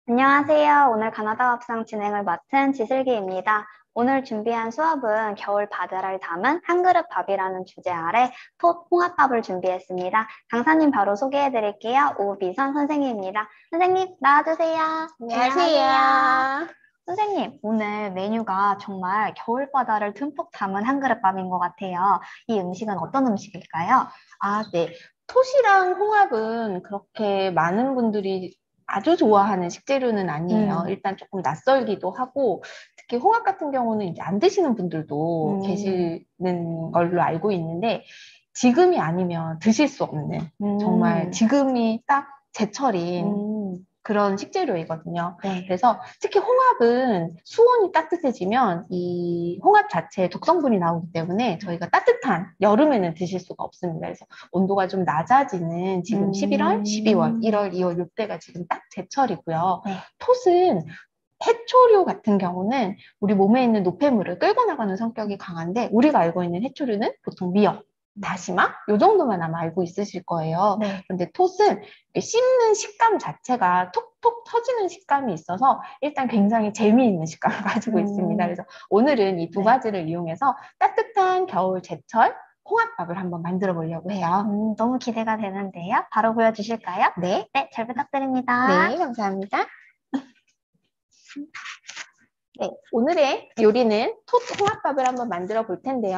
안녕하세요. 오늘 가나다 밥상 진행을 맡은 지슬기입니다. 오늘 준비한 수업은 겨울 바다를 담은 한 그릇 밥이라는 주제 아래 홍합밥을 준비했습니다. 강사님 바로 소개해 드릴게요. 오미선 선생님입니다. 선생님 나와주세요. 안녕하세요. 선생님, 오늘 메뉴가 정말 겨울 바다를 듬뿍 담은 한 그릇 밥인 것 같아요. 이 음식은 어떤 음식일까요? 네. 톳이랑 홍합은 그렇게 많은 분들이 아주 좋아하는 식재료는 아니에요. 음, 일단 조금 낯설기도 하고, 특히 홍합 같은 경우는 이제 안 드시는 분들도 음, 계시는 걸로 알고 있는데, 지금이 아니면 드실 수 없는, 정말 음, 지금이 딱 제철인 음, 그런 식재료이거든요. 네. 그래서 특히 홍합은 수온이 따뜻해지면 이 홍합 자체에 독성분이 나오기 때문에 저희가 따뜻한 여름에는 드실 수가 없습니다. 그래서 온도가 좀 낮아지는 지금 11월, 12월, 음, 1월, 2월 이때가 지금 딱 제철이고요. 네. 톳은 해초류 같은 경우는 우리 몸에 있는 노폐물을 끌고 나가는 성격이 강한데 우리가 알고 있는 해초류는 보통 미역, 다시마 요 정도만 아마 알고 있으실 거예요. 네. 그런데 톳은 이렇게 씹는 식감 자체가 톡톡 터지는 식감이 있어서 일단 굉장히 재미있는 식감을 가지고 있습니다. 음, 그래서 오늘은 이 두 네. 가지를 이용해서 따뜻한 겨울 제철 홍합밥을 한번 만들어 보려고 해요. 너무 기대가 되는데요. 바로 보여주실까요? 네, 네, 잘 부탁드립니다. 네, 감사합니다. 네, 오늘의 요리는 톳 홍합밥을 한번 만들어 볼 텐데요.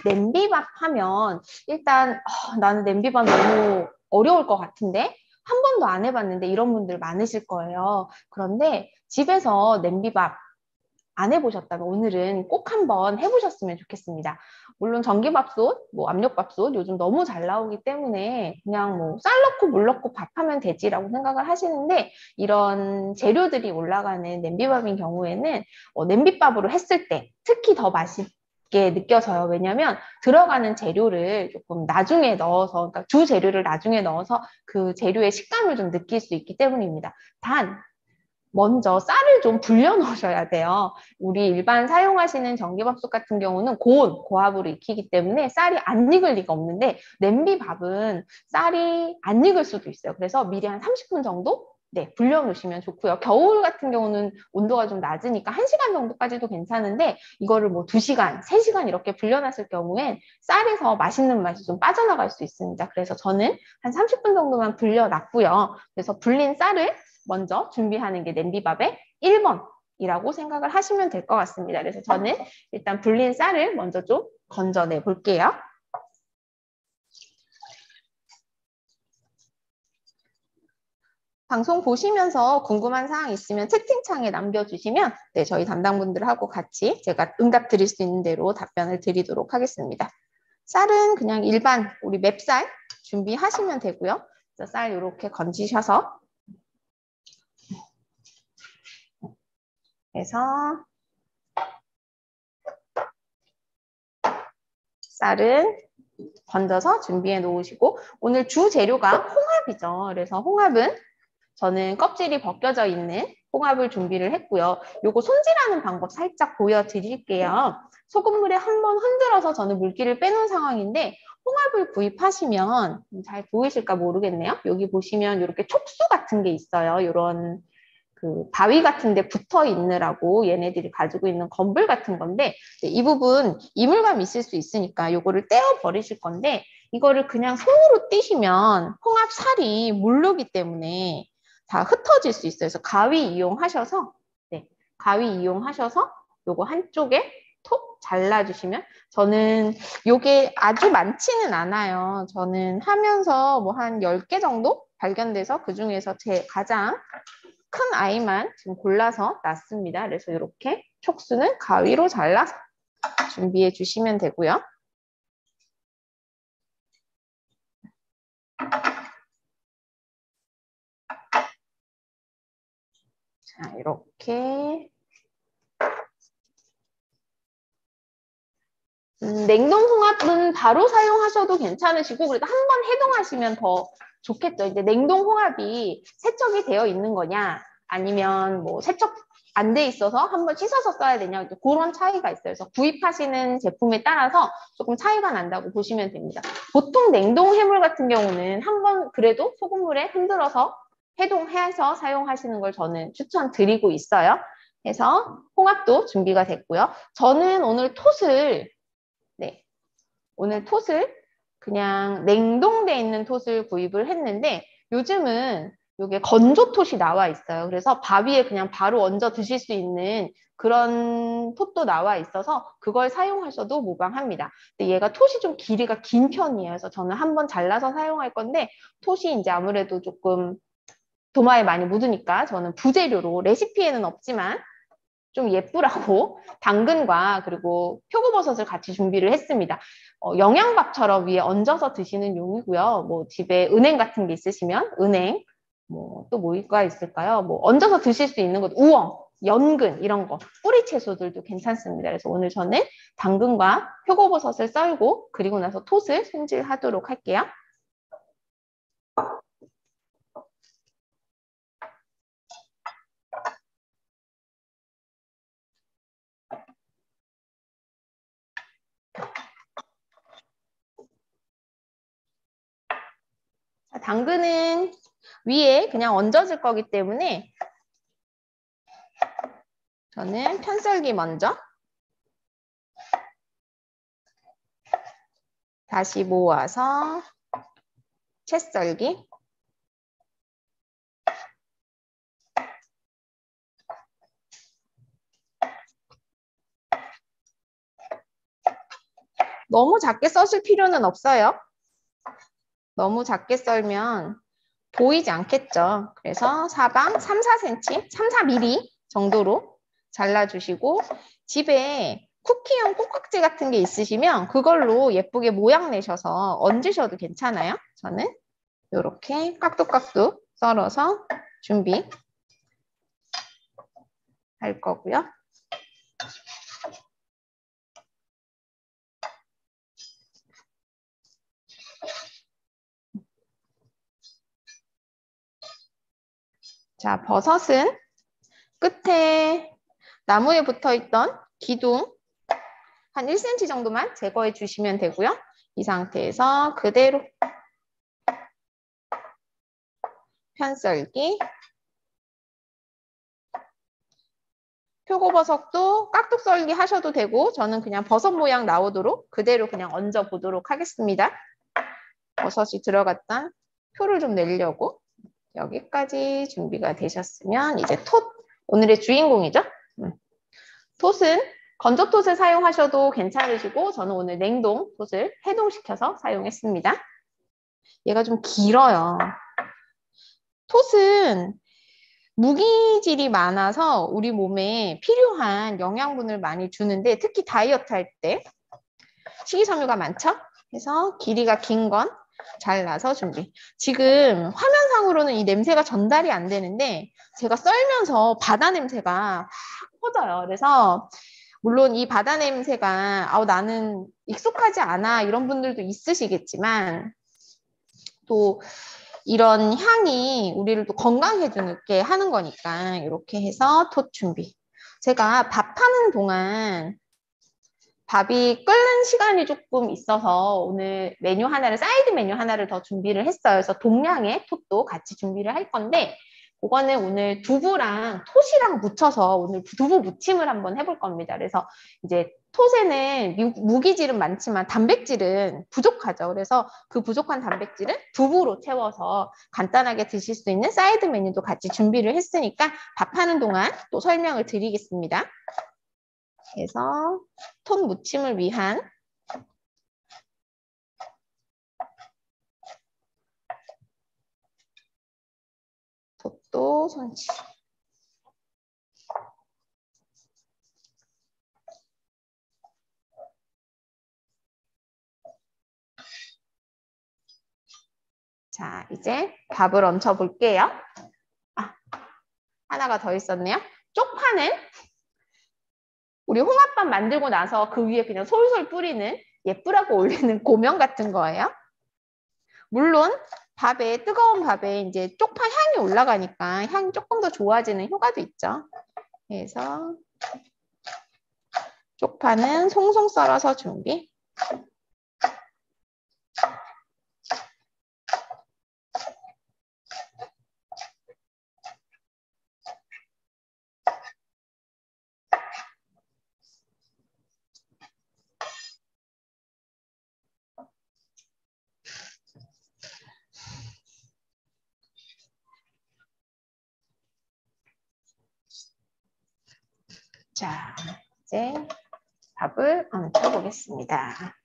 냄비밥 하면 일단 나는 냄비밥 너무 어려울 것 같은데 한 번도 안 해봤는데 이런 분들 많으실 거예요. 그런데 집에서 냄비밥 안 해보셨다면 오늘은 꼭 한번 해보셨으면 좋겠습니다. 물론 전기밥솥, 뭐 압력밥솥 요즘 너무 잘 나오기 때문에 그냥 뭐 쌀 넣고 물 넣고 밥하면 되지라고 생각을 하시는데 이런 재료들이 올라가는 냄비밥인 경우에는 냄비밥으로 했을 때 특히 더 맛있게 느껴져요. 왜냐하면 들어가는 재료를 조금 나중에 넣어서, 그러니까 주 재료를 나중에 넣어서 그 재료의 식감을 좀 느낄 수 있기 때문입니다. 단, 먼저 쌀을 좀 불려 놓으셔야 돼요. 우리 일반 사용하시는 전기밥솥 같은 경우는 고압으로 익히기 때문에 쌀이 안 익을 리가 없는데 냄비밥은 쌀이 안 익을 수도 있어요. 그래서 미리 한 30분 정도 네, 불려 놓으시면 좋고요. 겨울 같은 경우는 온도가 좀 낮으니까 1시간 정도까지도 괜찮은데 이거를 뭐 2시간, 3시간 이렇게 불려놨을 경우엔 쌀에서 맛있는 맛이 좀 빠져나갈 수 있습니다. 그래서 저는 한 30분 정도만 불려놨고요. 그래서 불린 쌀을 먼저 준비하는 게 냄비밥의 1번이라고 생각을 하시면 될 것 같습니다. 그래서 저는 일단 불린 쌀을 먼저 좀 건져내 볼게요. 방송 보시면서 궁금한 사항 있으면 채팅창에 남겨주시면 네, 저희 담당분들하고 같이 제가 응답 드릴 수 있는 대로 답변을 드리도록 하겠습니다. 쌀은 그냥 일반 우리 맵쌀 준비하시면 되고요. 쌀 이렇게 건지셔서 해서 쌀은 건져서 준비해 놓으시고 오늘 주 재료가 홍합이죠. 그래서 홍합은 저는 껍질이 벗겨져 있는 홍합을 준비를 했고요. 요거 손질하는 방법 살짝 보여드릴게요. 소금물에 한번 흔들어서 저는 물기를 빼놓은 상황인데 홍합을 구입하시면 잘 보이실까 모르겠네요. 여기 보시면 이렇게 촉수 같은 게 있어요. 이런 그 바위 같은 데 붙어 있느라고 얘네들이 가지고 있는 검불 같은 건데 이 부분 이물감 있을 수 있으니까 요거를 떼어 버리실 건데 이거를 그냥 손으로 띄시면 홍합살이 물르기 때문에 다 흩어질 수 있어요. 그래서 가위 이용하셔서 네, 가위 이용하셔서 요거 한쪽에 톡 잘라주시면 저는 요게 아주 많지는 않아요. 저는 하면서 뭐 한 10개 정도 발견돼서 그중에서 제 가장 큰 아이만 지금 골라서 놨습니다. 그래서 이렇게 촉수는 가위로 잘라서 준비해 주시면 되고요. 자, 이렇게 냉동 홍합은 바로 사용하셔도 괜찮으시고 그래도 한번 해동하시면 더 좋겠죠. 이제 냉동 홍합이 세척이 되어 있는 거냐 아니면 뭐 세척 안 돼 있어서 한번 씻어서 써야 되냐 그런 차이가 있어요. 그래서 구입하시는 제품에 따라서 조금 차이가 난다고 보시면 됩니다. 보통 냉동 해물 같은 경우는 한번 그래도 소금물에 흔들어서 해동해서 사용하시는 걸 저는 추천드리고 있어요. 그래서 홍합도 준비가 됐고요. 저는 오늘 톳을 그냥 냉동돼 있는 톳을 구입을 했는데 요즘은 이게 건조 톳이 나와 있어요. 그래서 밥 위에 그냥 바로 얹어 드실 수 있는 그런 톳도 나와 있어서 그걸 사용하셔도 무방합니다. 근데 얘가 톳이 좀 길이가 긴 편이에요. 그래서 저는 한번 잘라서 사용할 건데 톳이 이제 아무래도 조금 도마에 많이 묻으니까 저는 부재료로 레시피에는 없지만 좀 예쁘라고 당근과 그리고 표고버섯을 같이 준비를 했습니다. 영양밥처럼 위에 얹어서 드시는 용이고요. 뭐 집에 은행 같은 게 있으시면 은행, 뭐 또 뭐가 있을까요? 뭐 얹어서 드실 수 있는 것, 우엉, 연근 이런 거, 뿌리 채소들도 괜찮습니다. 그래서 오늘 저는 당근과 표고버섯을 썰고 그리고 나서 톳을 손질하도록 할게요. 당근은 위에 그냥 얹어질 거기 때문에 저는 편썰기 먼저 다시 모아서 채썰기 너무 작게 써실 필요는 없어요. 너무 작게 썰면 보이지 않겠죠. 그래서 사방 3, 4cm, 3, 4mm 정도로 잘라주시고 집에 쿠키용 꽃깍지 같은 게 있으시면 그걸로 예쁘게 모양 내셔서 얹으셔도 괜찮아요. 저는 이렇게 깍둑깍둑 썰어서 준비할 거고요. 자, 버섯은 끝에 나무에 붙어있던 기둥 한 1cm 정도만 제거해 주시면 되고요. 이 상태에서 그대로 편썰기 표고버섯도 깍둑 썰기 하셔도 되고 저는 그냥 버섯 모양 나오도록 그대로 그냥 얹어 보도록 하겠습니다. 버섯이 들어갔던 표를 좀 내려고 여기까지 준비가 되셨으면 이제 톳, 오늘의 주인공이죠. 톳은 건조 톳을 사용하셔도 괜찮으시고 저는 오늘 냉동 톳을 해동시켜서 사용했습니다. 얘가 좀 길어요. 톳은 무기질이 많아서 우리 몸에 필요한 영양분을 많이 주는데 특히 다이어트 할 때 식이섬유가 많죠? 그래서 길이가 긴 건 잘라서 준비. 지금 화면상으로는 이 냄새가 전달이 안 되는데 제가 썰면서 바다 냄새가 확 퍼져요. 그래서 물론 이 바다 냄새가 나는 익숙하지 않아 이런 분들도 있으시겠지만 또 이런 향이 우리를 또 건강해지게 하는 거니까 이렇게 해서 톳 준비. 제가 밥하는 동안 밥이 끓는 시간이 조금 있어서 오늘 메뉴 하나를 사이드 메뉴 하나를 더 준비를 했어요. 그래서 동량의 톳도 같이 준비를 할 건데 그거는 오늘 두부랑 톳이랑 묻혀서 오늘 두부 무침을 한번 해볼 겁니다. 그래서 이제 톳에는 무기질은 많지만 단백질은 부족하죠. 그래서 그 부족한 단백질은 두부로 채워서 간단하게 드실 수 있는 사이드 메뉴도 같이 준비를 했으니까 밥하는 동안 또 설명을 드리겠습니다. 그래서 톳 무침을 위한 톳도 손질. 자, 이제 밥을 얹혀 볼게요. 하나가 더 있었네요. 쪽파는 우리 홍합밥 만들고 나서 그 위에 그냥 솔솔 뿌리는 예쁘라고 올리는 고명 같은 거예요. 물론 밥에 뜨거운 밥에 이제 쪽파 향이 올라가니까 향이 조금 더 좋아지는 효과도 있죠. 그래서 쪽파는 송송 썰어서 준비. 자, 이제 밥을 얹혀 보겠습니다.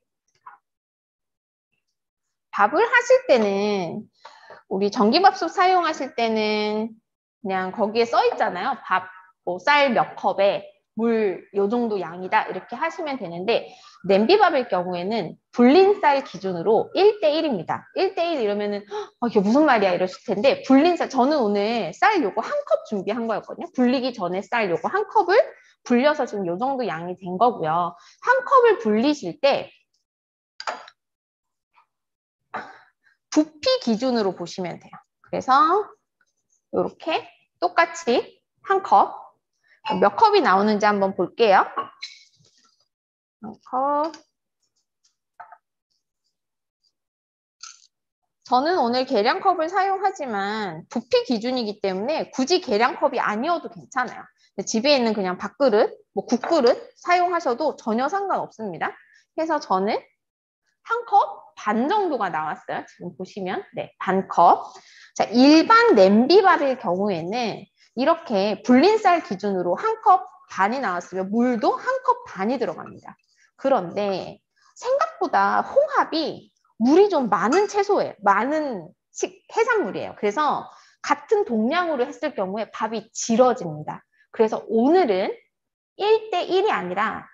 밥을 하실 때는 우리 전기밥솥 사용하실 때는 그냥 거기에 써 있잖아요. 밥, 뭐 쌀 몇 컵에 물 요 정도 양이다 이렇게 하시면 되는데 냄비밥일 경우에는 불린 쌀 기준으로 1대1입니다. 1대1 이러면은 이게 무슨 말이야 이러실 텐데 불린 쌀 저는 오늘 쌀 요거 한 컵 준비한 거였거든요. 불리기 전에 쌀 요거 한 컵을 불려서 지금 요 정도 양이 된 거고요. 한 컵을 불리실 때 부피 기준으로 보시면 돼요. 그래서 이렇게 똑같이 한 컵. 몇 컵이 나오는지 한번 볼게요. 한 컵. 저는 오늘 계량컵을 사용하지만 부피 기준이기 때문에 굳이 계량컵이 아니어도 괜찮아요. 집에 있는 그냥 밥그릇, 뭐 국그릇 사용하셔도 전혀 상관없습니다. 그래서 저는 한 컵 반 정도가 나왔어요. 지금 보시면 네, 반 컵. 자, 일반 냄비밥일 경우에는 이렇게 불린 쌀 기준으로 한 컵 반이 나왔으면 물도 한 컵 반이 들어갑니다. 그런데 생각보다 홍합이 물이 좀 많은 채소예요. 많은 해산물이에요. 그래서 같은 동량으로 했을 경우에 밥이 질어집니다. 그래서 오늘은 1대1이 아니라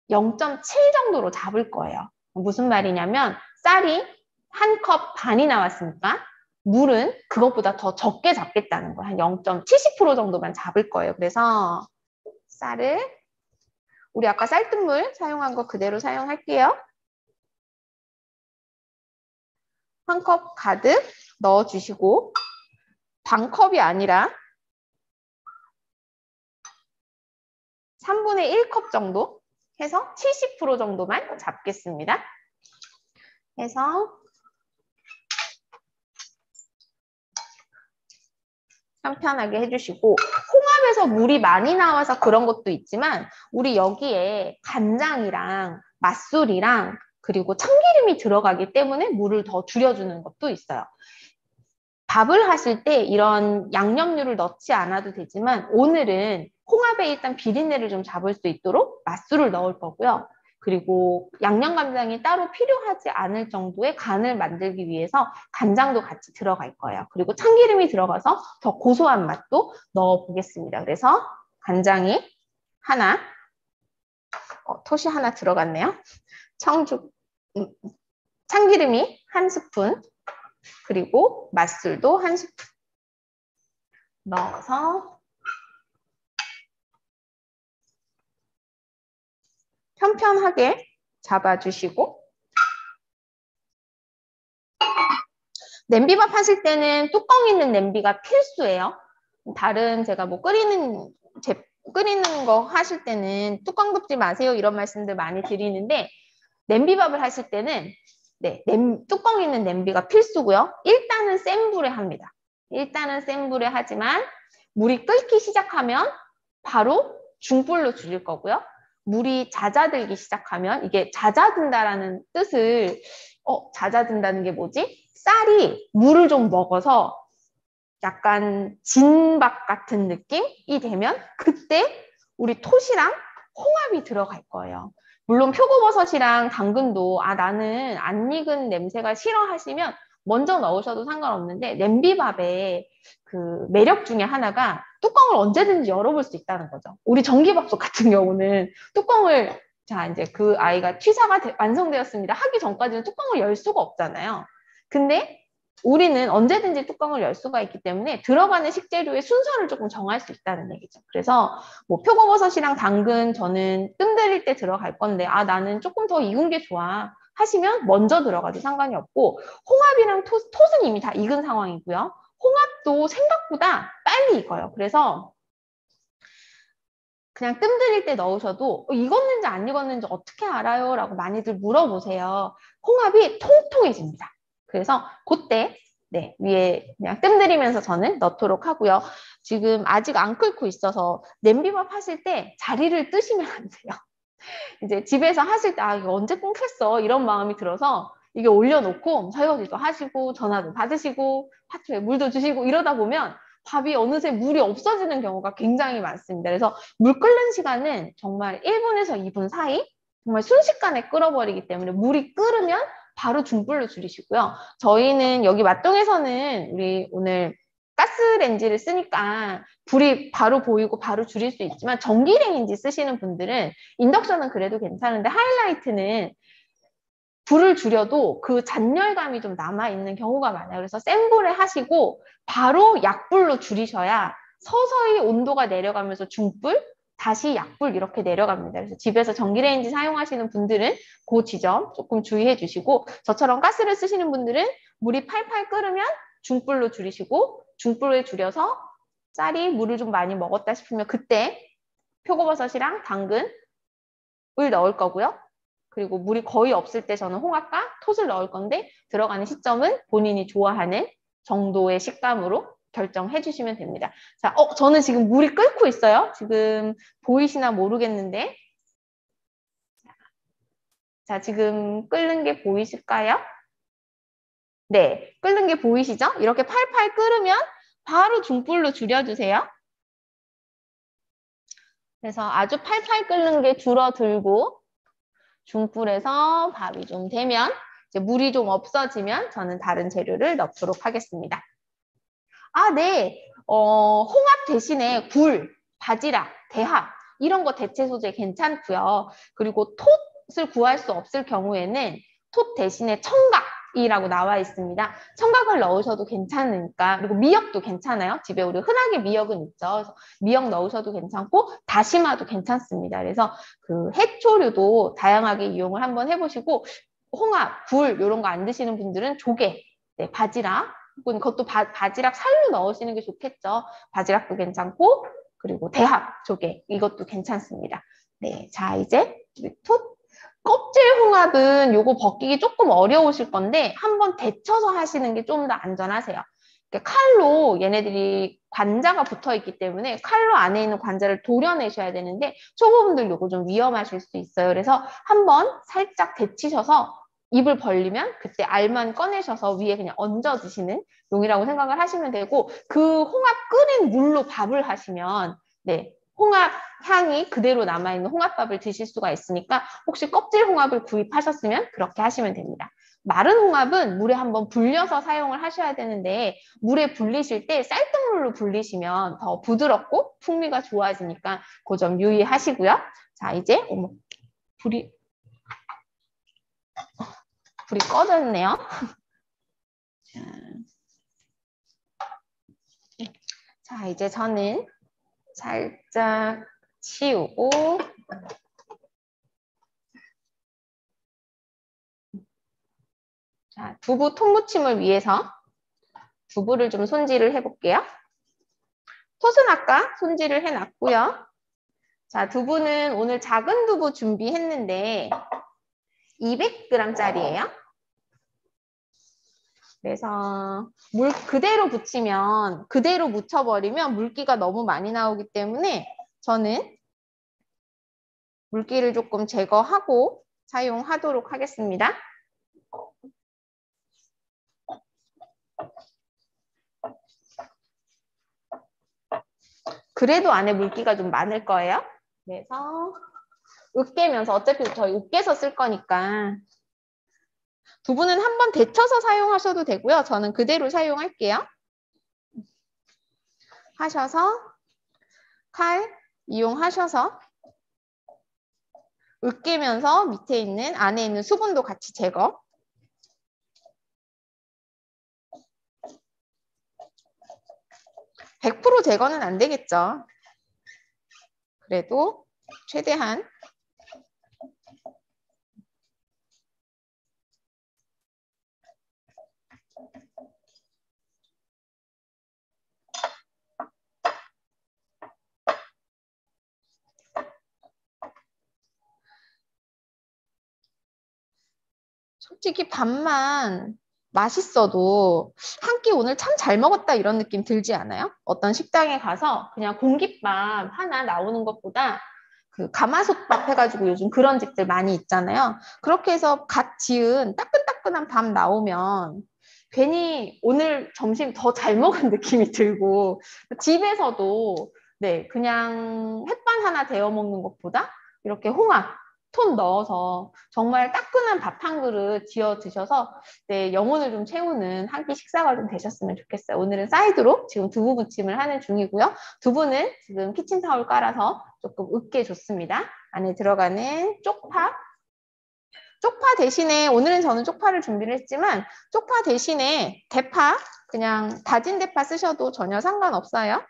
0.7 정도로 잡을 거예요. 무슨 말이냐면 쌀이 한 컵 반이 나왔으니까 물은 그것보다 더 적게 잡겠다는 거예요. 한 0.70% 정도만 잡을 거예요. 그래서 쌀을 우리 아까 쌀뜨물 사용한 거 그대로 사용할게요. 한 컵 가득 넣어주시고 반 컵이 아니라 3분의 1컵 정도 해서 70% 정도만 잡겠습니다. 해서 편하게 해주시고 홍합에서 물이 많이 나와서 그런 것도 있지만 우리 여기에 간장이랑 맛술이랑 그리고 참기름이 들어가기 때문에 물을 더 줄여주는 것도 있어요. 밥을 하실 때 이런 양념류를 넣지 않아도 되지만 오늘은 홍합에 일단 비린내를 좀 잡을 수 있도록 맛술을 넣을 거고요. 그리고 양념간장이 따로 필요하지 않을 정도의 간을 만들기 위해서 간장도 같이 들어갈 거예요. 그리고 참기름이 들어가서 더 고소한 맛도 넣어보겠습니다. 그래서 간장이 하나, 톳이 하나 들어갔네요. 참기름이 한 스푼, 그리고 맛술도 한 스푼 넣어서 편편하게 잡아주시고 냄비밥 하실 때는 뚜껑 있는 냄비가 필수예요. 다른 제가 뭐 끓이는 거 하실 때는 뚜껑 덮지 마세요 이런 말씀들 많이 드리는데 냄비밥을 하실 때는 네, 뚜껑 있는 냄비가 필수고요. 일단은 센 불에 합니다. 일단은 센 불에 하지만 물이 끓기 시작하면 바로 중불로 줄일 거고요. 물이 잦아들기 시작하면 이게 잦아든다라는 뜻을 잦아든다는 게 뭐지? 쌀이 물을 좀 먹어서 약간 진밥 같은 느낌이 되면 그때 우리 톳이랑 홍합이 들어갈 거예요. 물론 표고버섯이랑 당근도 나는 안 익은 냄새가 싫어 하시면 먼저 넣으셔도 상관없는데 냄비밥의 그 매력 중에 하나가 뚜껑을 언제든지 열어볼 수 있다는 거죠. 우리 전기밥솥 같은 경우는 뚜껑을 자 이제 그 아이가 취사가 완성되었습니다 하기 전까지는 뚜껑을 열 수가 없잖아요. 근데 우리는 언제든지 뚜껑을 열 수가 있기 때문에 들어가는 식재료의 순서를 조금 정할 수 있다는 얘기죠. 그래서 뭐 표고버섯이랑 당근 저는 뜸 들일 때 들어갈 건데 나는 조금 더 익은 게 좋아 하시면 먼저 들어가도 상관이 없고 홍합이랑 톳은 이미 다 익은 상황이고요. 홍합도 생각보다 빨리 익어요. 그래서 그냥 뜸 들일 때 넣으셔도 익었는지 안 익었는지 어떻게 알아요? 라고 많이들 물어보세요. 홍합이 통통해집니다. 그래서 그때 네, 위에 그냥 뜸 들이면서 저는 넣도록 하고요. 지금 아직 안 끓고 있어서 냄비밥 하실 때 자리를 뜨시면 안 돼요. 이제 집에서 하실 때 이거 언제 끊겠어 이런 마음이 들어서 이게 올려놓고 설거지도 하시고 전화도 받으시고 파트에 물도 주시고 이러다 보면 밥이 어느새 물이 없어지는 경우가 굉장히 많습니다. 그래서 물 끓는 시간은 정말 1분에서 2분 사이 정말 순식간에 끓어버리기 때문에 물이 끓으면 바로 중불로 줄이시고요. 저희는 여기 맛동에서는 우리 오늘 가스레인지를 쓰니까 불이 바로 보이고 바로 줄일 수 있지만 전기레인지 쓰시는 분들은 인덕션은 그래도 괜찮은데 하이라이트는 불을 줄여도 그 잔열감이 좀 남아있는 경우가 많아요. 그래서 센 불에 하시고 바로 약불로 줄이셔야 서서히 온도가 내려가면서 중불, 다시 약불 이렇게 내려갑니다. 그래서 집에서 전기레인지 사용하시는 분들은 그 지점 조금 주의해 주시고 저처럼 가스를 쓰시는 분들은 물이 팔팔 끓으면 중불로 줄이시고 중불에 줄여서 쌀이 물을 좀 많이 먹었다 싶으면 그때 표고버섯이랑 당근을 넣을 거고요. 그리고 물이 거의 없을 때 저는 홍합과 톳을 넣을 건데 들어가는 시점은 본인이 좋아하는 정도의 식감으로 결정해 주시면 됩니다. 자, 저는 지금 물이 끓고 있어요. 지금 보이시나 모르겠는데. 자, 지금 끓는 게 보이실까요? 네, 끓는 게 보이시죠? 이렇게 팔팔 끓으면 바로 중불로 줄여주세요. 그래서 아주 팔팔 끓는 게 줄어들고 중불에서 밥이 좀 되면 이제 물이 좀 없어지면 저는 다른 재료를 넣도록 하겠습니다. 아, 네. 홍합 대신에 굴, 바지락, 대합 이런 거 대체 소재 괜찮고요. 그리고 톳을 구할 수 없을 경우에는 톳 대신에 청각이라고 나와 있습니다. 청각을 넣으셔도 괜찮으니까 그리고 미역도 괜찮아요. 집에 우리 흔하게 미역은 있죠. 그래서 미역 넣으셔도 괜찮고 다시마도 괜찮습니다. 그래서 그 해초류도 다양하게 이용을 한번 해보시고 홍합, 굴 이런 거 안 드시는 분들은 조개, 네, 바지락 혹은 그것도 바지락 살로 넣으시는 게 좋겠죠. 바지락도 괜찮고 그리고 대합 조개 이것도 괜찮습니다. 네, 자 이제 톳 껍질 홍합은 요거 벗기기 조금 어려우실 건데 한번 데쳐서 하시는 게 좀 더 안전하세요. 칼로 얘네들이 관자가 붙어 있기 때문에 칼로 안에 있는 관자를 도려내셔야 되는데 초보분들 요거 좀 위험하실 수 있어요. 그래서 한번 살짝 데치셔서 입을 벌리면 그때 알만 꺼내셔서 위에 그냥 얹어 드시는 용이라고 생각을 하시면 되고 그 홍합 끓인 물로 밥을 하시면 네, 홍합 향이 그대로 남아있는 홍합밥을 드실 수가 있으니까 혹시 껍질 홍합을 구입하셨으면 그렇게 하시면 됩니다. 마른 홍합은 물에 한번 불려서 사용을 하셔야 되는데 물에 불리실 때 쌀뜨물로 불리시면 더 부드럽고 풍미가 좋아지니까 그 점 유의하시고요. 자 이제 불이 꺼졌네요. 자 이제 저는 살짝 치우고 자, 두부 통무침을 위해서 두부를 좀 손질을 해볼게요. 톳은 아까 손질을 해놨고요. 자, 두부는 오늘 작은 두부 준비했는데 200g짜리예요. 그래서 물 그대로 붙이면 그대로 묻혀버리면 물기가 너무 많이 나오기 때문에 저는 물기를 조금 제거하고 사용하도록 하겠습니다. 그래도 안에 물기가 좀 많을 거예요. 그래서 으깨면서 어차피 저희 으깨서 쓸 거니까 두부는 한번 데쳐서 사용하셔도 되고요. 저는 그대로 사용할게요. 하셔서 칼 이용하셔서 으깨면서 밑에 있는 안에 있는 수분도 같이 제거. (100% 제거는 안 되겠죠. 그래도 최대한 솔직히 밥만 맛있어도 한 끼 오늘 참 잘 먹었다 이런 느낌 들지 않아요? 어떤 식당에 가서 그냥 공깃밥 하나 나오는 것보다 그 가마솥밥 해가지고 요즘 그런 집들 많이 있잖아요. 그렇게 해서 갓 지은 따끈따끈한 밥 나오면 괜히 오늘 점심 더 잘 먹은 느낌이 들고 집에서도 네, 그냥 햇반 하나 데워 먹는 것보다 이렇게 홍합, 톤 넣어서 정말 따끈한 밥 한 그릇 지어 드셔서 네, 영혼을 좀 채우는 한 끼 식사가 좀 되셨으면 좋겠어요. 오늘은 사이드로 지금 두부 무침을 하는 중이고요. 두부는 지금 키친타올 깔아서 조금 으깨 줬습니다. 안에 들어가는 쪽파 대신에 오늘은 저는 쪽파를 준비를 했지만 쪽파 대신에 대파, 그냥 다진 대파 쓰셔도 전혀 상관없어요.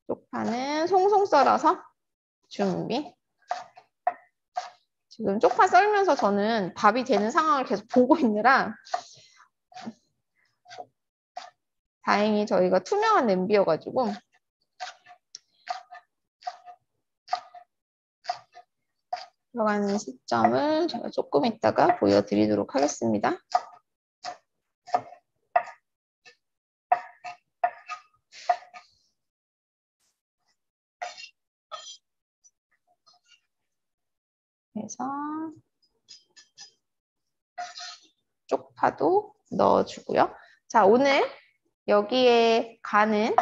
쪽파는 송송 썰어서 준비. 지금 쪽파 썰면서 저는 밥이 되는 상황을 계속 보고 있느라 다행히 저희가 투명한 냄비여가지고 들어가는 시점을 제가 조금 이따가 보여드리도록 하겠습니다. 그래서 쪽파도 넣어주고요. 자, 오늘 여기에 간은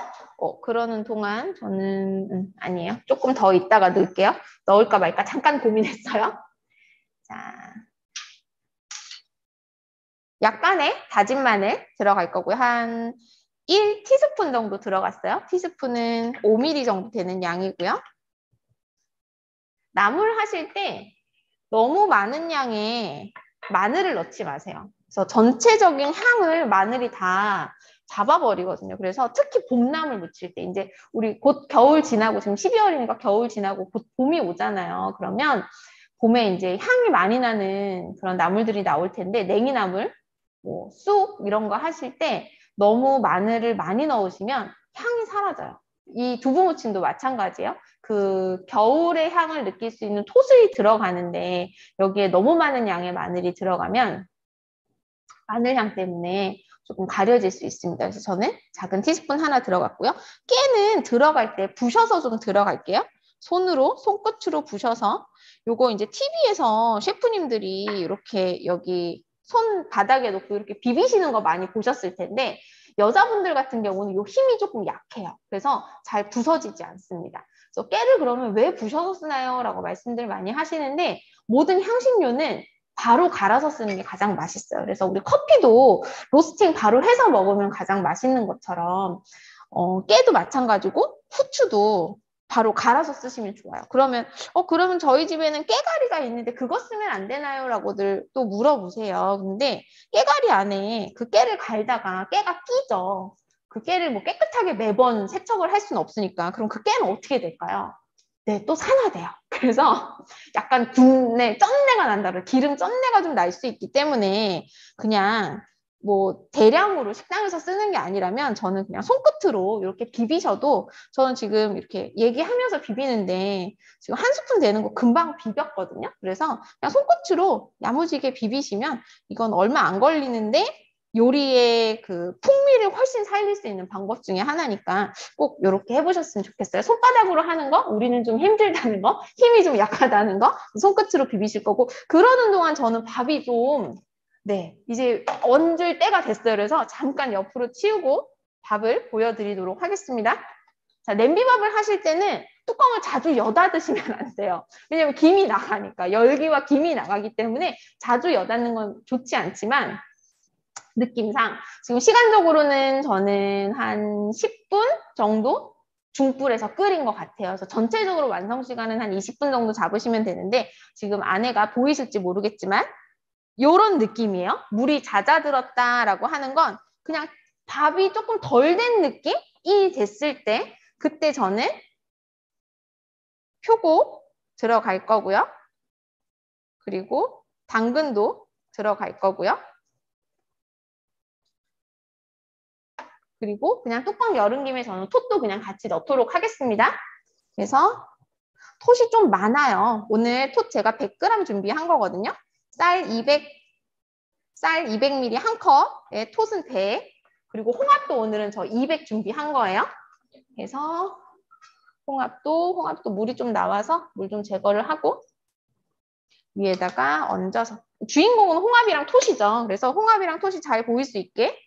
그러는 동안 저는 아니에요. 조금 더 이따가 넣을게요. 넣을까 말까 잠깐 고민했어요. 자, 약간의 다진 마늘 들어갈 거고요. 한 1티스푼 정도 들어갔어요. 티스푼은 5mm 정도 되는 양이고요. 나물 하실 때 너무 많은 양의 마늘을 넣지 마세요. 그래서 전체적인 향을 마늘이 다 잡아버리거든요. 그래서 특히 봄나물 무칠 때 이제 우리 곧 겨울 지나고 지금 12월이니까 겨울 지나고 곧 봄이 오잖아요. 그러면 봄에 이제 향이 많이 나는 그런 나물들이 나올 텐데 냉이나물, 뭐 쑥 이런 거 하실 때 너무 마늘을 많이 넣으시면 향이 사라져요. 이 두부무침도 마찬가지예요. 그 겨울의 향을 느낄 수 있는 토술이 들어가는데 여기에 너무 많은 양의 마늘이 들어가면 마늘향 때문에 조금 가려질 수 있습니다. 그래서 저는 작은 티스푼 하나 들어갔고요. 깨는 들어갈 때 부셔서 좀 들어갈게요. 손끝으로 부셔서 요거 이제 TV에서 셰프님들이 이렇게 여기 손바닥에 놓고 이렇게 비비시는 거 많이 보셨을 텐데 여자분들 같은 경우는 요 힘이 조금 약해요. 그래서 잘 부서지지 않습니다. 그래서 깨를 그러면 왜 부셔서 쓰나요? 라고 말씀들 많이 하시는데 모든 향신료는 바로 갈아서 쓰는 게 가장 맛있어요. 그래서 우리 커피도 로스팅 바로 해서 먹으면 가장 맛있는 것처럼 깨도 마찬가지고 후추도 바로 갈아서 쓰시면 좋아요. 그러면 저희 집에는 깨가리가 있는데 그거 쓰면 안 되나요? 라고들 또 물어보세요. 근데 깨가리 안에 그 깨를 갈다가 깨가 끼죠. 그 깨를 뭐 깨끗하게 매번 세척을 할 수는 없으니까 그럼 그 깨는 어떻게 될까요? 네, 또 산화돼요. 그래서 약간 국내 쩐내가 난다. 기름 쩐내가 좀 날 수 있기 때문에 그냥 뭐 대량으로 식당에서 쓰는 게 아니라면 저는 그냥 손끝으로 이렇게 비비셔도 저는 지금 이렇게 얘기하면서 비비는데 지금 한 스푼 되는 거 금방 비볐거든요. 그래서 그냥 손끝으로 야무지게 비비시면 이건 얼마 안 걸리는데 요리의 그 풍미를 훨씬 살릴 수 있는 방법 중에 하나니까 꼭 이렇게 해보셨으면 좋겠어요. 손바닥으로 하는 거, 우리는 좀 힘들다는 거, 힘이 좀 약하다는 거, 손끝으로 비비실 거고 그러는 동안 저는 밥이 좀 네, 이제 얹을 때가 됐어요. 그래서 잠깐 옆으로 치우고 밥을 보여드리도록 하겠습니다. 자, 냄비밥을 하실 때는 뚜껑을 자주 여닫 드시면 안 돼요. 왜냐면 김이 나가니까 열기와 김이 나가기 때문에 자주 여닫는 건 좋지 않지만 느낌상 지금 시간적으로는 저는 한 10분 정도 중불에서 끓인 것 같아요. 그래서 전체적으로 완성 시간은 한 20분 정도 잡으시면 되는데 지금 안에가 보이실지 모르겠지만 이런 느낌이에요. 물이 잦아들었다라고 하는 건 그냥 밥이 조금 덜 된 느낌이 됐을 때 그때 저는 표고 들어갈 거고요. 그리고 당근도 들어갈 거고요. 그리고 그냥 뚜껑 열은 김에 저는 톳도 그냥 같이 넣도록 하겠습니다. 그래서 톳이 좀 많아요. 오늘 톳 제가 100g 준비한 거거든요. 쌀 200ml 한 컵에 톳은 100. 그리고 홍합도 오늘은 저 200 준비한 거예요. 그래서 홍합도 물이 좀 나와서 물 좀 제거를 하고 위에다가 얹어서. 주인공은 홍합이랑 톳이죠. 그래서 홍합이랑 톳이 잘 보일 수 있게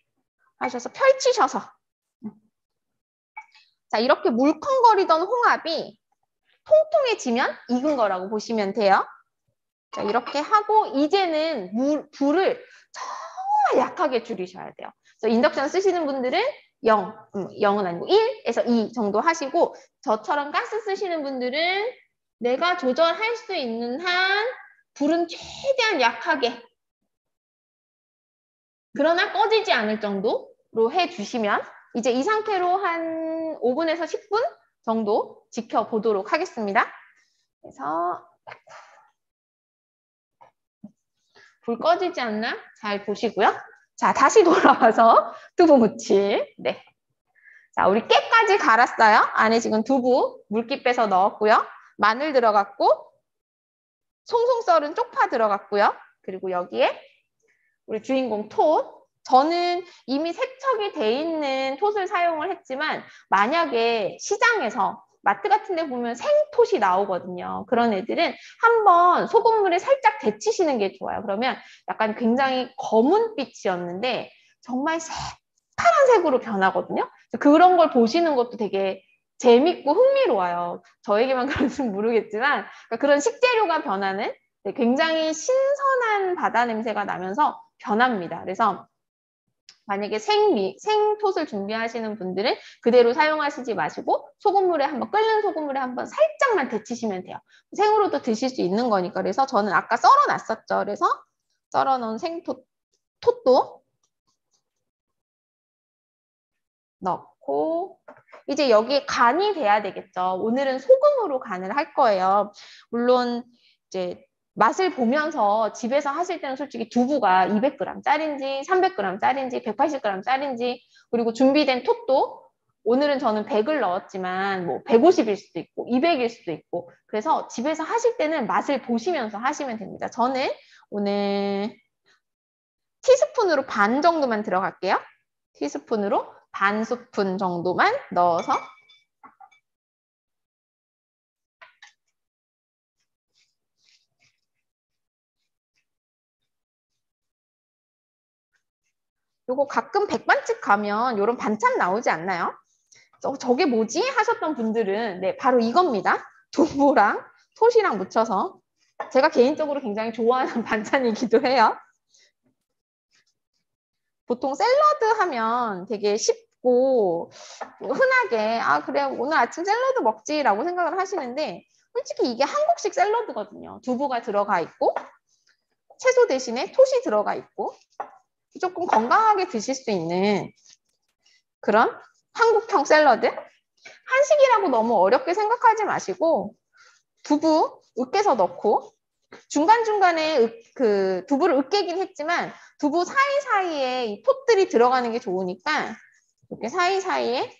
하셔서 펼치셔서. 자, 이렇게 물컹거리던 홍합이 통통해지면 익은 거라고 보시면 돼요. 자, 이렇게 하고 이제는 불을 정말 약하게 줄이셔야 돼요. 그래서 인덕션 쓰시는 분들은 0은 아니고 1에서 2 정도 하시고 저처럼 가스 쓰시는 분들은 내가 조절할 수 있는 한 불은 최대한 약하게 그러나 꺼지지 않을 정도로 해주시면 이제 이 상태로 한 5분에서 10분 정도 지켜보도록 하겠습니다. 그래서 불 꺼지지 않나 잘 보시고요. 자, 다시 돌아와서 두부 무침. 네. 자, 우리 깨까지 갈았어요. 안에 지금 두부 물기 빼서 넣었고요. 마늘 들어갔고 송송 썰은 쪽파 들어갔고요. 그리고 여기에 우리 주인공 톳. 저는 이미 세척이 돼 있는 톳을 사용을 했지만 만약에 시장에서 마트 같은 데 보면 생톳이 나오거든요. 그런 애들은 한번 소금물에 살짝 데치시는 게 좋아요. 그러면 약간 굉장히 검은빛이었는데 정말 파란색으로 변하거든요. 그런 걸 보시는 것도 되게 재밌고 흥미로워요. 저에게만 그런지는 모르겠지만 그런 식재료가 변하는 굉장히 신선한 바다 냄새가 나면서 변합니다. 그래서 만약에 생톳을 준비하시는 분들은 그대로 사용하시지 마시고 끓는 소금물에 한번 살짝만 데치시면 돼요. 생으로도 드실 수 있는 거니까. 그래서 저는 아까 썰어놨었죠. 그래서 썰어놓은 톳도 넣고 이제 여기에 간이 돼야 되겠죠. 오늘은 소금으로 간을 할 거예요. 물론 이제 맛을 보면서 집에서 하실 때는 솔직히 두부가 200g짜리인지 300g짜리인지 180g짜리인지 그리고 준비된 톳도 오늘은 저는 100을 넣었지만 뭐 150일 수도 있고 200일 수도 있고 그래서 집에서 하실 때는 맛을 보시면서 하시면 됩니다. 저는 오늘 티스푼으로 반 정도만 들어갈게요. 티스푼으로 반 스푼 정도만 넣어서 요거 가끔 백반집 가면 이런 반찬 나오지 않나요? 저게 뭐지? 하셨던 분들은 네 바로 이겁니다. 두부랑 톳이랑 묻혀서 제가 개인적으로 굉장히 좋아하는 반찬이기도 해요. 보통 샐러드 하면 되게 쉽고 흔하게 그래 오늘 아침 샐러드 먹지라고 생각을 하시는데 솔직히 이게 한국식 샐러드거든요. 두부가 들어가 있고 채소 대신에 톳이 들어가 있고 조금 건강하게 드실 수 있는 그런 한국형 샐러드. 한식이라고 너무 어렵게 생각하지 마시고 두부 으깨서 넣고 중간중간에 그 두부를 으깨긴 했지만 두부 사이사이에 이 톳들이 들어가는 게 좋으니까 이렇게 사이사이에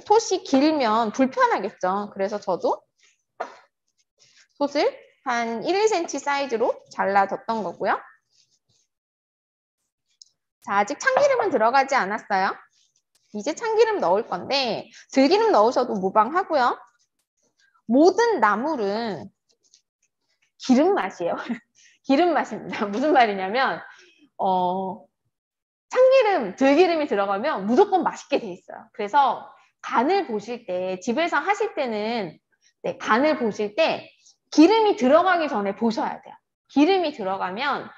톳이 길면 불편하겠죠. 그래서 저도 톳을 한 1, 2cm 사이즈로 잘라뒀던 거고요. 자, 아직 참기름은 들어가지 않았어요. 이제 참기름 넣을 건데 들기름 넣으셔도 무방하고요. 모든 나물은 기름 맛이에요. 기름 맛입니다. 무슨 말이냐면 참기름, 들기름이 들어가면 무조건 맛있게 돼 있어요. 그래서 간을 보실 때 집에서 하실 때는 간을 보실 때 기름이 들어가기 전에 보셔야 돼요. 기름이 들어가면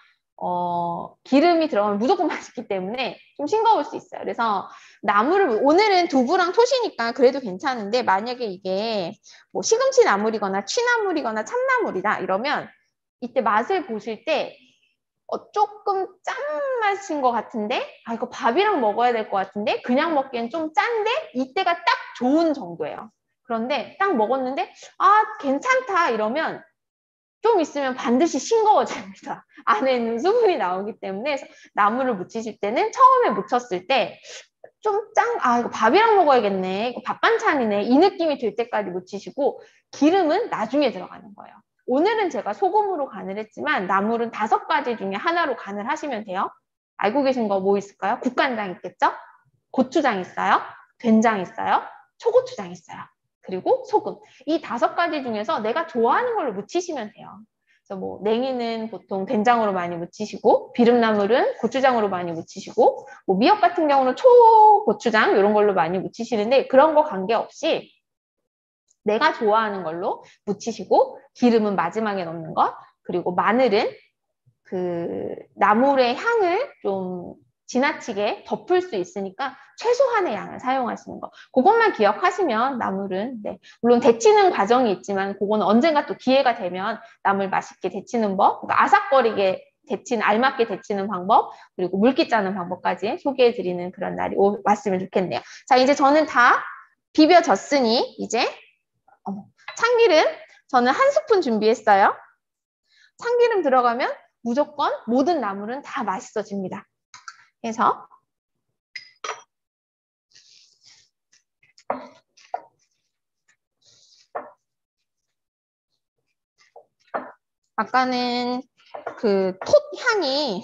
무조건 맛있기 때문에 좀 싱거울 수 있어요. 그래서 나물을 오늘은 두부랑 톳이니까 그래도 괜찮은데 만약에 이게 뭐 시금치 나물이거나 취나물이거나 참나물이다 이러면 이때 맛을 보실 때 조금 짠 맛인 것 같은데 이거 밥이랑 먹어야 될 것 같은데 그냥 먹기엔 좀 짠데 이때가 딱 좋은 정도예요. 그런데 딱 먹었는데 괜찮다 이러면 좀 있으면 반드시 싱거워집니다. 안에 있는 수분이 나오기 때문에 나물을 무치실 때는 처음에 무쳤을 때 좀 이거 밥이랑 먹어야겠네. 이거 밥 반찬이네. 이 느낌이 들 때까지 무치시고 기름은 나중에 들어가는 거예요. 오늘은 제가 소금으로 간을 했지만 나물은 5가지 중에 하나로 간을 하시면 돼요. 알고 계신 거 뭐 있을까요? 국간장 있겠죠? 고추장 있어요? 된장 있어요? 초고추장 있어요. 그리고 소금. 이 5가지 중에서 내가 좋아하는 걸로 무치시면 돼요. 그래서 뭐 냉이는 보통 된장으로 많이 무치시고 비름나물은 고추장으로 많이 무치시고 뭐 미역 같은 경우는 초고추장 이런 걸로 많이 무치시는데 그런 거 관계없이 내가 좋아하는 걸로 무치시고 기름은 마지막에 넣는 거 그리고 마늘은 그 나물의 향을 좀 지나치게 덮을 수 있으니까 최소한의 양을 사용하시는 거. 그것만 기억하시면 나물은 네. 물론 데치는 과정이 있지만 그거는 언젠가 또 기회가 되면 나물 맛있게 데치는 법, 그러니까 아삭거리게 데치는 알맞게 데치는 방법, 그리고 물기 짜는 방법까지 소개해 드리는 그런 날이 왔으면 좋겠네요. 자, 이제 저는 다 비벼졌으니 이제 참기름 저는 1스푼 준비했어요. 참기름 들어가면 무조건 모든 나물은 다 맛있어집니다. 그래서 아까는 그 톳 향이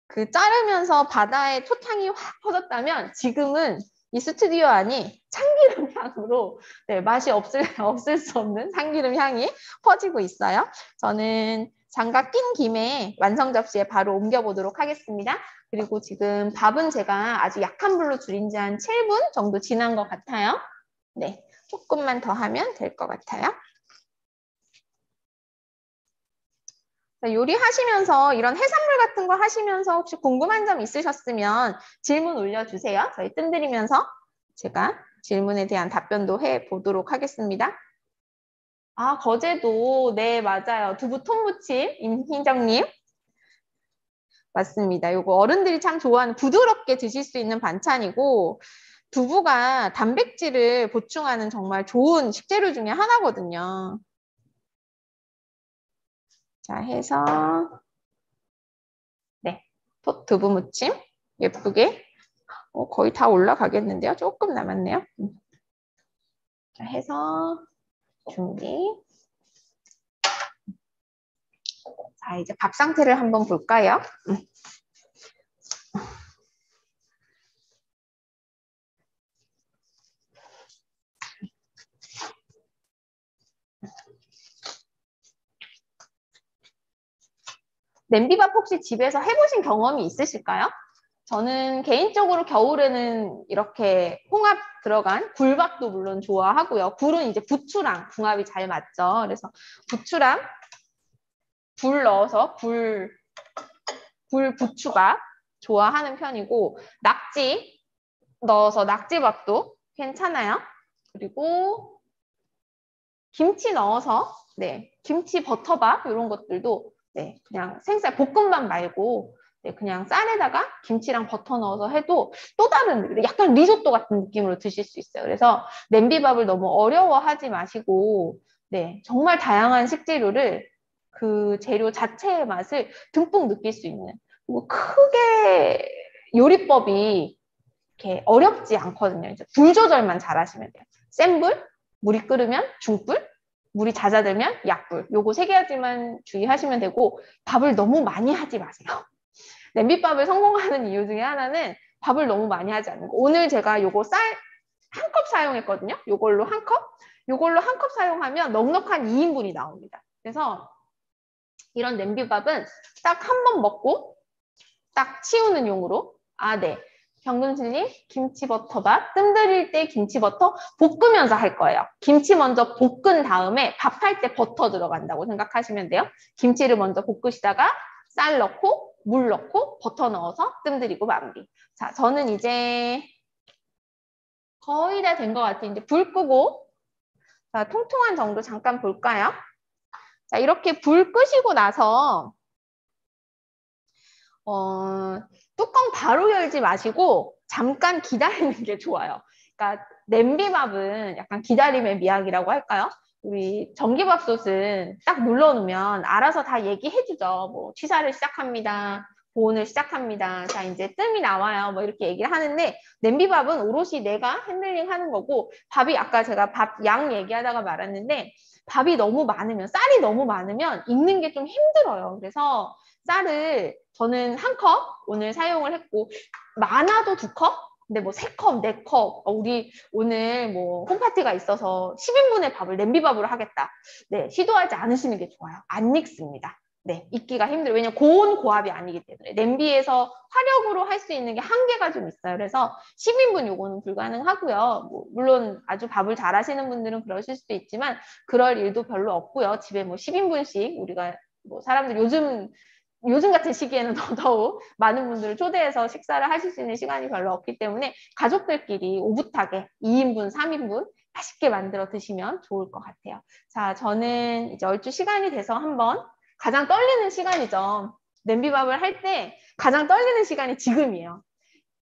그 자르면서 바다에 톳 향이 확 퍼졌다면 지금은 이 스튜디오 안이 참기름 향으로 네, 맛이 없을 수 없는 참기름 향이 퍼지고 있어요. 저는 장갑 낀 김에 완성 접시에 바로 옮겨보도록 하겠습니다. 그리고 지금 밥은 제가 아주 약한 불로 줄인 지 한 7분 정도 지난 것 같아요. 네, 조금만 더 하면 될 것 같아요. 요리하시면서 이런 해산물 같은 거 하시면서 혹시 궁금한 점 있으셨으면 질문 올려주세요. 저희 뜸들이면서 제가 질문에 대한 답변도 해보도록 하겠습니다. 아, 거제도. 네, 맞아요. 두부 톤무침, 임희정님. 맞습니다. 요거 어른들이 참 좋아하는 부드럽게 드실 수 있는 반찬이고 두부가 단백질을 보충하는 정말 좋은 식재료 중에 하나거든요. 자, 해서 네, 두부 무침 예쁘게 거의 다 올라가겠는데요. 조금 남았네요. 자, 해서 준비. 자, 이제 밥 상태를 한번 볼까요? 냄비밥 혹시 집에서 해보신 경험이 있으실까요? 저는 개인적으로 겨울에는 이렇게 홍합 들어간 굴밥도 물론 좋아하고요. 굴은 이제 부추랑 궁합이 잘 맞죠. 그래서 부추랑 굴 넣어서 굴 부추밥 좋아하는 편이고 낙지 넣어서 낙지밥도 괜찮아요. 그리고 김치 넣어서 네, 김치 버터밥 이런 것들도 네, 그냥 생쌀 볶음밥 말고 네, 그냥 쌀에다가 김치랑 버터 넣어서 해도 또 다른 약간 리조또 같은 느낌으로 드실 수 있어요. 그래서 냄비밥을 너무 어려워하지 마시고 네, 정말 다양한 식재료를 그 재료 자체의 맛을 듬뿍 느낄 수 있는 그리고 크게 요리법이 이렇게 어렵지 않거든요. 이제 불 조절만 잘 하시면 돼요. 센 불, 물이 끓으면 중불, 물이 잦아들면 약불. 요거 3가지만 주의하시면 되고 밥을 너무 많이 하지 마세요. 냄비밥을 성공하는 이유 중에 하나는 밥을 너무 많이 하지 않는 거. 오늘 제가 요거 쌀 1컵 사용했거든요. 요걸로 1컵. 요걸로 1컵 사용하면 넉넉한 2인분이 나옵니다. 그래서 이런 냄비밥은 딱 한 번 먹고 딱 치우는 용으로 아, 네. 경금실님 김치버터밥 뜸들일 때 김치버터 볶으면서 할 거예요. 김치 먼저 볶은 다음에 밥할 때 버터 들어간다고 생각하시면 돼요. 김치를 먼저 볶으시다가 쌀 넣고 물 넣고 버터 넣어서 뜸들이고 마무리. 자, 저는 이제 거의 다 된 것 같아요. 이제 불 끄고 자, 통통한 정도 잠깐 볼까요? 자, 이렇게 불 끄시고 나서 뚜껑 바로 열지 마시고 잠깐 기다리는 게 좋아요. 그러니까 냄비밥은 약간 기다림의 미학이라고 할까요? 우리 전기밥솥은 딱 눌러놓으면 알아서 다 얘기해주죠. 뭐 취사를 시작합니다. 보온을 시작합니다. 자, 이제 뜸이 나와요. 뭐 이렇게 얘기를 하는데 냄비밥은 오롯이 내가 핸들링 하는 거고 밥이 아까 제가 밥 양 얘기하다가 말았는데 밥이 너무 많으면 쌀이 너무 많으면 익는 게 좀 힘들어요. 그래서 쌀을 저는 1컵 오늘 사용을 했고 많아도 2컵 근데 뭐 3컵, 4컵, 우리 오늘 뭐 홈파티가 있어서 10인분의 밥을 냄비밥으로 하겠다. 네, 시도하지 않으시는 게 좋아요. 안 익습니다. 네, 익기가 힘들어요. 왜냐면 고온 고압이 아니기 때문에. 냄비에서 화력으로 할 수 있는 게 한계가 좀 있어요. 그래서 10인분 요거는 불가능하고요. 뭐 물론 아주 밥을 잘 하시는 분들은 그러실 수도 있지만 그럴 일도 별로 없고요. 집에 뭐 10인분씩 우리가 뭐 사람들 요즘 같은 시기에는 더더욱 많은 분들을 초대해서 식사를 하실 수 있는 시간이 별로 없기 때문에 가족들끼리 오붓하게 2인분, 3인분 맛있게 만들어 드시면 좋을 것 같아요. 자, 저는 이제 얼추 시간이 돼서 한번 가장 떨리는 시간이죠. 냄비밥을 할 때 가장 떨리는 시간이 지금이에요.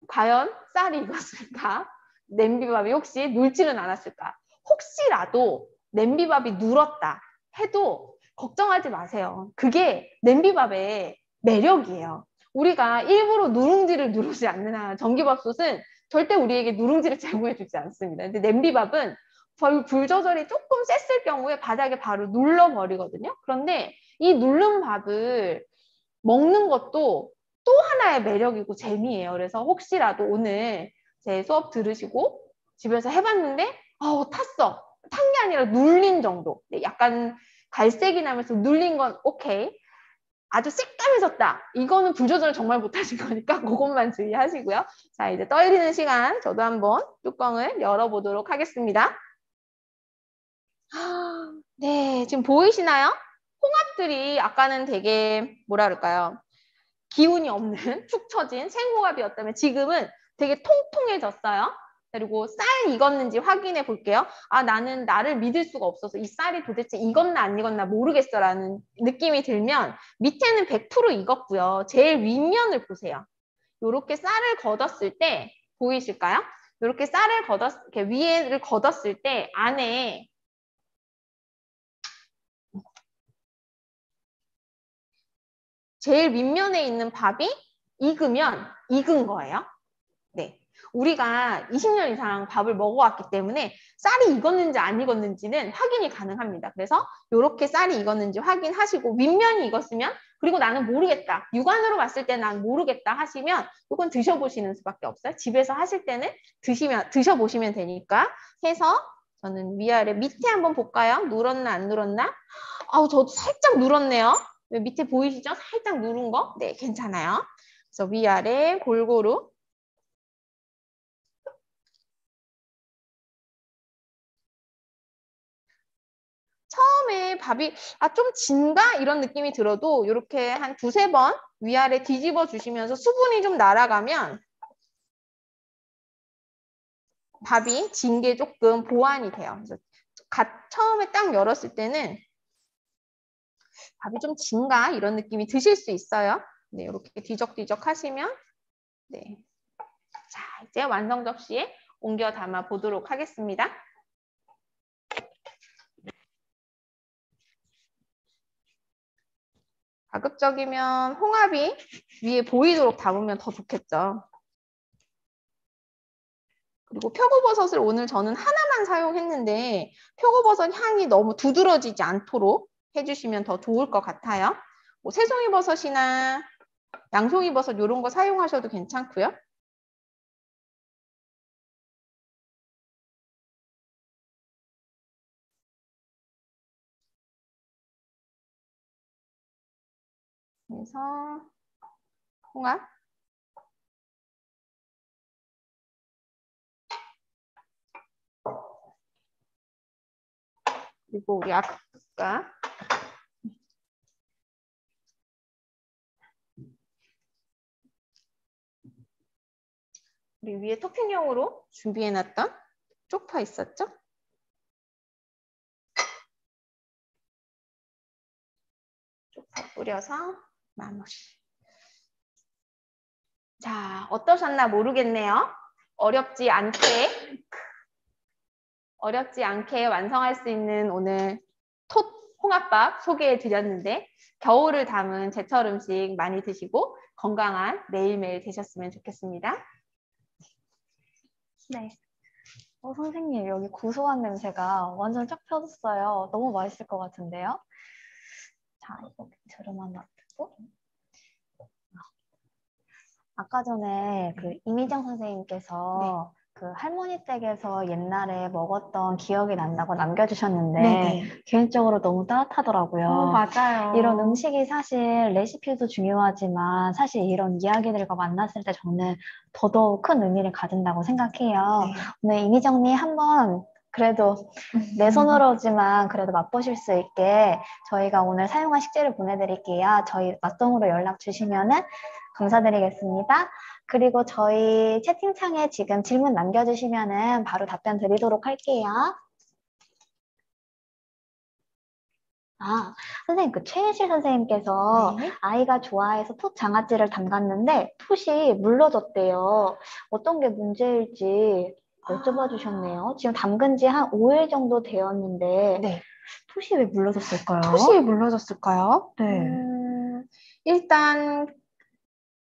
과연 쌀이 익었을까? 냄비밥이 혹시 눌지는 않았을까? 혹시라도 냄비밥이 눌었다 해도 걱정하지 마세요. 그게 냄비밥의 매력이에요. 우리가 일부러 누룽지를 누르지 않는 한 전기밥솥은 절대 우리에게 누룽지를 제공해주지 않습니다. 근데 냄비밥은 불 조절이 조금 셌을 경우에 바닥에 바로 눌러버리거든요. 그런데 이 누른 밥을 먹는 것도 또 하나의 매력이고 재미예요. 그래서 혹시라도 오늘 제 수업 들으시고 집에서 해봤는데 탔어. 탄 게 아니라 눌린 정도. 약간 갈색이 나면서 눌린 건 오케이. 아주 새까매졌다. 이거는 불 조절을 정말 못하신 거니까 그것만 주의하시고요. 자, 이제 떨리는 시간 저도 한번 뚜껑을 열어보도록 하겠습니다. 네, 지금 보이시나요? 홍합들이 아까는 되게 뭐라 그럴까요? 기운이 없는 축 처진 생홍합이었다면 지금은 되게 통통해졌어요. 그리고 쌀 익었는지 확인해 볼게요. 아, 나는 나를 믿을 수가 없어서 이 쌀이 도대체 익었나 안 익었나 모르겠어라는 느낌이 들면 밑에는 100% 익었고요. 제일 윗면을 보세요. 이렇게 쌀을 걷었을 때 보이실까요? 이렇게 쌀을 이렇게 위에를 걷었을 때 안에 제일 윗면에 있는 밥이 익으면 익은 거예요. 네. 우리가 20년 이상 밥을 먹어왔기 때문에 쌀이 익었는지 안 익었는지는 확인이 가능합니다. 그래서 이렇게 쌀이 익었는지 확인하시고 윗면이 익었으면 그리고 나는 모르겠다. 육안으로 봤을 때 난 모르겠다 하시면 이건 드셔보시는 수밖에 없어요. 집에서 하실 때는 드셔보시면 되니까 해서 저는 위아래 밑에 한번 볼까요? 눌었나 안 눌었나? 저도 살짝 눌었네요. 밑에 보이시죠? 살짝 누른 거? 네, 괜찮아요. 그래서 위아래 골고루 처음에 밥이 좀 진가? 이런 느낌이 들어도 이렇게 한 2~3번 위아래 뒤집어 주시면서 수분이 좀 날아가면 밥이 진 게 조금 보완이 돼요. 그래서 처음에 딱 열었을 때는 밥이 좀 진가? 이런 느낌이 드실 수 있어요. 네, 이렇게 뒤적뒤적 하시면 네. 자, 이제 완성 접시에 옮겨 담아 보도록 하겠습니다. 가급적이면 홍합이 위에 보이도록 담으면 더 좋겠죠. 그리고 표고버섯을 오늘 저는 하나만 사용했는데 표고버섯 향이 너무 두드러지지 않도록 해주시면 더 좋을 것 같아요. 뭐 새송이버섯이나 양송이버섯 이런 거 사용하셔도 괜찮고요. 그래서 홍합 그리고 우리 아까 우리 위에 토핑용으로 준비해놨던 쪽파 있었죠? 쪽파 뿌려서 마무리. 자, 어떠셨나 모르겠네요. 어렵지 않게 완성할 수 있는 오늘 톳 홍합밥 소개해 드렸는데 겨울을 담은 제철 음식 많이 드시고 건강한 매일매일 되셨으면 좋겠습니다. 네. 선생님, 여기 고소한 냄새가 완전 쫙 펴졌어요. 너무 맛있을 것 같은데요? 자, 이거 밑으로만 놔두고. 아까 전에 그 이미정 네. 선생님께서 그 할머니 댁에서 옛날에 먹었던 기억이 난다고 남겨주셨는데 네네. 개인적으로 너무 따뜻하더라고요. 이런 맞아요. 음식이 사실 레시피도 중요하지만 사실 이런 이야기들과 만났을 때 저는 더더욱 큰 의미를 가진다고 생각해요. 네. 오늘 이미정님 한번 그래도 내 손으로지만 그래도 맛보실 수 있게 저희가 오늘 사용한 식재를 보내드릴게요. 저희 맛동으로 연락 주시면은 감사드리겠습니다. 그리고 저희 채팅창에 지금 질문 남겨주시면은 바로 답변 드리도록 할게요. 아, 선생님, 그 최혜실 선생님께서 네. 아이가 좋아해서 톳 장아찌를 담갔는데 톳이 물러졌대요. 어떤 게 문제일지 여쭤봐 주셨네요. 지금 담근 지 한 5일 정도 되었는데 네. 톳이 왜 물러졌을까요? 톳이 물러졌을까요? 네. 일단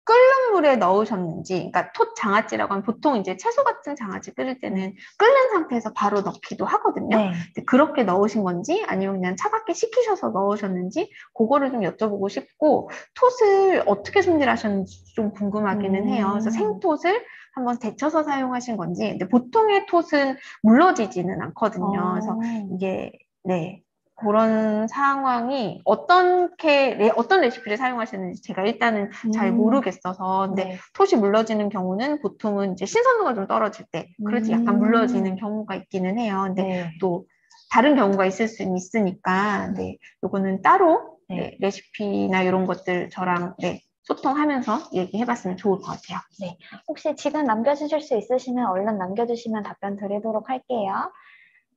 끓는 물에 넣으셨는지, 그러니까 톳 장아찌라고 하면 보통 이제 채소 같은 장아찌 끓일 때는 끓는 상태에서 바로 넣기도 하거든요. 네. 근데 그렇게 넣으신 건지 아니면 그냥 차갑게 식히셔서 넣으셨는지 그거를 좀 여쭤보고 싶고, 톳을 어떻게 손질하셨는지 좀 궁금하기는 해요. 그래서 생톳을 한번 데쳐서 사용하신 건지. 근데 보통의 톳은 물러지지는 않거든요. 그래서 이게 네. 그런 상황이 어떤 레시피를 사용하셨는지 제가 일단은 잘 모르겠어서. 근데 네. 톳이 물러지는 경우는 보통은 이제 신선도가 좀 떨어질 때, 그래서 약간 물러지는 경우가 있기는 해요. 근데 네. 또 다른 경우가 있을 수 있으니까, 네. 요거는 따로, 네. 네. 레시피나 이런 것들 저랑, 네. 소통하면서 얘기해봤으면 좋을 것 같아요. 네. 혹시 지금 남겨주실 수 있으시면 얼른 남겨주시면 답변 드리도록 할게요.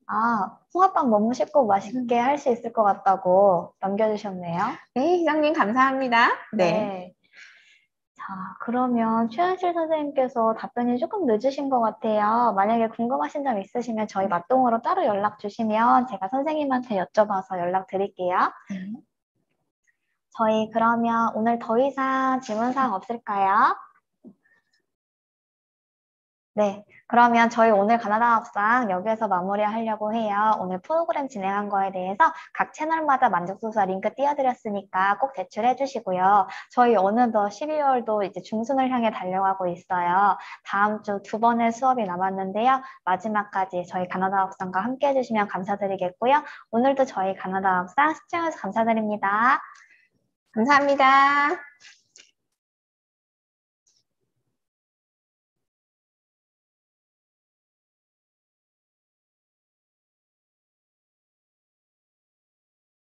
아, 홍합빵 너무 쉽고 맛있게 할 수 있을 것 같다고 남겨주셨네요. 네, 희정님 감사합니다. 네. 네. 자, 그러면 최현실 선생님께서 답변이 조금 늦으신 것 같아요. 만약에 궁금하신 점 있으시면 저희 맛동으로 따로 연락 주시면 제가 선생님한테 여쭤봐서 연락 드릴게요. 저희 그러면 오늘 더 이상 질문사항 없을까요? 네, 그러면 저희 오늘 가나다 합상 여기에서 마무리하려고 해요. 오늘 프로그램 진행한 거에 대해서 각 채널마다 만족도서 링크 띄워드렸으니까 꼭 제출해 주시고요. 저희 어느덧 12월도 이제 중순을 향해 달려가고 있어요. 다음 주 2번의 수업이 남았는데요. 마지막까지 저희 가나다 합상과 함께 해주시면 감사드리겠고요. 오늘도 저희 가나다 합상 시청해주셔서 감사드립니다. 감사합니다.